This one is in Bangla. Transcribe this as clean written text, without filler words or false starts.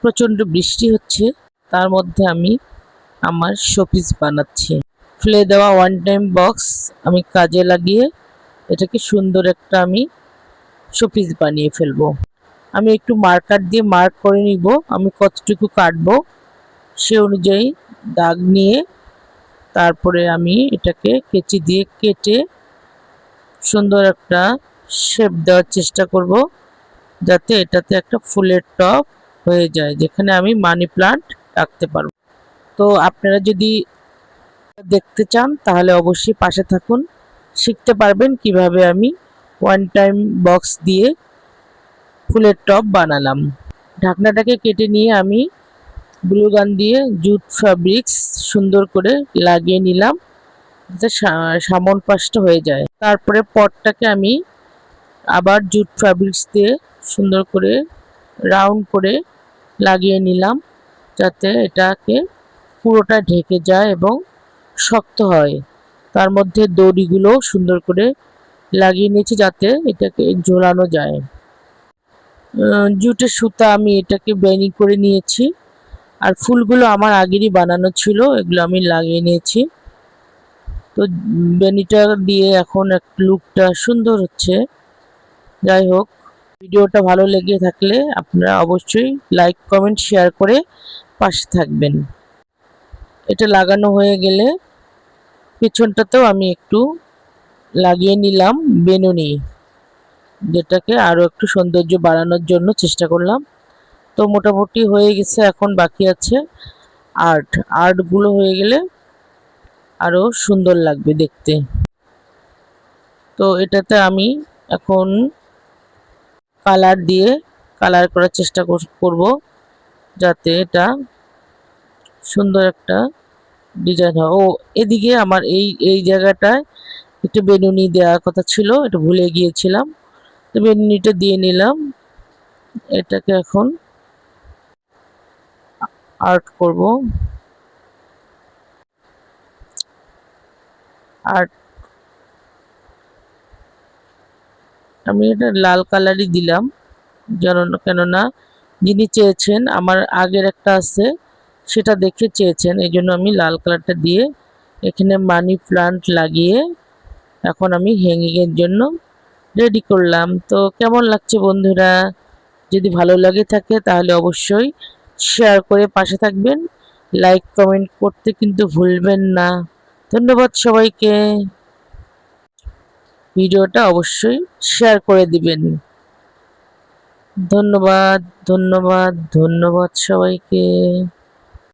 প্রচণ্ড বৃষ্টি হচ্ছে, তার মধ্যে আমি আমার শোপিস বানাচ্ছি। ফেলে দেওয়া ওয়ান টাইম বক্স আমি কাজে লাগিয়ে এটাকে সুন্দর একটা আমি শোপিস বানিয়ে ফেলবো। আমি একটু মার্কার দিয়ে মার্ক করে নিব আমি কতটুকু কাটবো, সে অনুযায়ী দাগ নিয়ে তারপরে আমি এটাকে কেচি দিয়ে কেটে সুন্দর একটা শেপ দেওয়ার চেষ্টা করব, যাতে এটাতে একটা ফুলের টব হয়ে যায়, যেখানে আমি মানি প্লান্ট রাখতে পারবো। তো আপনারা যদি দেখতে চান তাহলে অবশ্যই পাশে থাকুন, শিখতে পারবেন কিভাবে আমি ওয়ান টাইম বক্স দিয়ে ফুলের টব বানালাম। ঢাকনাটাকে কেটে নিয়ে আমি গ্লু গান দিয়ে জুট ফ্যাব্রিক্স সুন্দর করে লাগিয়ে নিলাম, যাতে সামন পাশটা হয়ে যায়। তারপরে পটটাকে আমি আবার জুট ফ্যাব্রিক্স দিয়ে সুন্দর করে রাউন্ড করে লাগিয়ে নিলাম, যাতে এটাকে পুরোটা ঢেকে যায় এবং শক্ত হয়। তার মধ্যে দড়িগুলো সুন্দর করে লাগিয়ে নিয়েছি, যাতে এটাকে ঝোলানো যায়। জুটের সুতা আমি এটাকে বেনি করে নিয়েছি, আর ফুলগুলো আমার আগেরই বানানো ছিল, এগুলো আমি লাগিয়ে নিয়েছি। তো বেনিটা দিয়ে এখন লুকটা সুন্দর হচ্ছে। যাই হোক, ভিডিওটা ভালো লেগে থাকলে আপনারা অবশ্যই লাইক কমেন্ট শেয়ার করে পাশে থাকবেন। এটা লাগানো হয়ে গেলে পেছনটাতেও আমি একটু লাগিয়ে নিলাম বেনুনি, যেটাকে আরও একটু সৌন্দর্য বাড়ানোর জন্য চেষ্টা করলাম। তো মোটামুটি হয়ে গেছে, এখন বাকি আছে আর্টগুলো হয়ে গেলে আরও সুন্দর লাগবে দেখতে। তো এটাতে আমি এখন কালার দিয়ে কালার করার চেষ্টা করব, যাতে এটা সুন্দর একটা ডিজাইন হয়। ও এদিকে আমার এই জায়গাটায় একটু বেনুনি দেওয়ার কথা ছিল, এটা ভুলে গিয়েছিলাম। তো বেনুনিটা দিয়ে নিলাম। এটাকে এখন আর্ট করব। আর্ট আমি এটা লাল কালারই দিলাম, কেননা যিনি চেয়েছেন, আমার আগের একটা আছে সেটা দেখে চেয়েছেন, এই জন্য আমি লাল কালারটা দিয়ে এখানে মানি প্লান্ট লাগিয়ে এখন আমি হ্যাঙ্গিংয়ের জন্য রেডি করলাম। তো কেমন লাগছে বন্ধুরা? যদি ভালো লাগে থাকে তাহলে অবশ্যই শেয়ার করে পাশে থাকবেন, লাইক কমেন্ট করতে কিন্তু ভুলবেন না। ধন্যবাদ সবাইকে। ভিডিওটা অবশ্যই শেয়ার করে দিবেন। ধন্যবাদ, ধন্যবাদ, ধন্যবাদ সবাইকে।